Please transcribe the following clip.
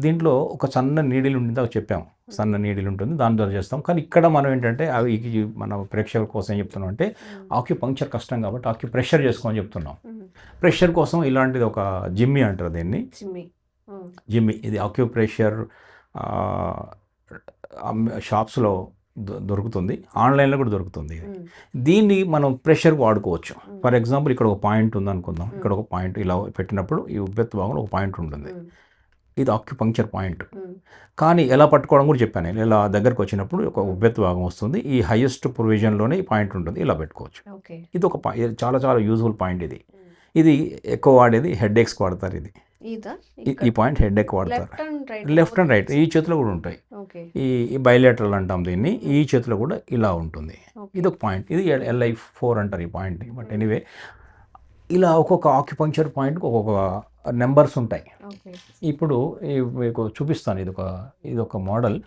దీంట్లో ఒక సన్న నీడిల్ ఉంటుంది, అది చెప్పాము, సన్న నీడిల్ ఉంటుంది, దాని ద్వారా చేస్తాం. కానీ ఇక్కడ మనం ఏంటంటే అవి మన ప్రేక్షకుల కోసం ఏం చెప్తున్నాం అంటే ఆక్యుపంక్చర్ కష్టం కాబట్టి ఆక్యుప్రెషర్ చేసుకోమని చెప్తున్నాం. ప్రెషర్ కోసం ఇలాంటిది ఒక జిమ్మి అంటారు దీన్ని, జిమ్మి. ఇది ఆక్యుప్రెషర్ షాప్స్లో దొరుకుతుంది, ఆన్లైన్లో కూడా దొరుకుతుంది. దీన్ని మనం ప్రెషర్ వాడుకోవచ్చు. ఫర్ ఎగ్జాంపుల్ ఇక్కడ ఒక పాయింట్ ఉంది అనుకుందాం, ఇక్కడ ఒక పాయింట్ ఇలా పెట్టినప్పుడు ఈ ఉబ్బెత్తు భాగంలో ఒక పాయింట్ ఉంటుంది, ఇది ఆక్యుపంక్చర్ పాయింట్. కానీ ఎలా పట్టుకోవడం కూడా చెప్పాను నేను. ఇలా దగ్గరకు వచ్చినప్పుడు ఒక ఉబ్బెత్తు భాగం వస్తుంది, ఈ హైయెస్ట్ ప్రొవిజన్లోనే ఈ పాయింట్ ఉంటుంది, ఇలా పెట్టుకోవచ్చు. ఇది ఒక చాలా చాలా యూజ్ఫుల్ పాయింట్. ఇది ఎక్కువ వాడేది హెడ్ ఏక్స్కి వాడతారు. ఈ పాయింట్ హెడ్ ఏక్ వాడతారు. లెఫ్ట్ అండ్ రైట్ ఈ చేతిలో కూడా ఉంటాయి. ఈ బైలేటరల్ అంటాం దీన్ని. ఈ చేతిలో కూడా ఇలా ఉంటుంది. ఇది ఒక పాయింట్, ఇది LI4 అంటారు ఈ పాయింట్. బట్ ఎనీవే ఇలా ఒక్కొక్క ఆక్యుపంక్చర్ పాయింట్కి ఒక్కొక్క నెంబర్స్ ఉంటాయి. ఇప్పుడు మీకు చూపిస్తాను, ఇది ఒక మోడల్.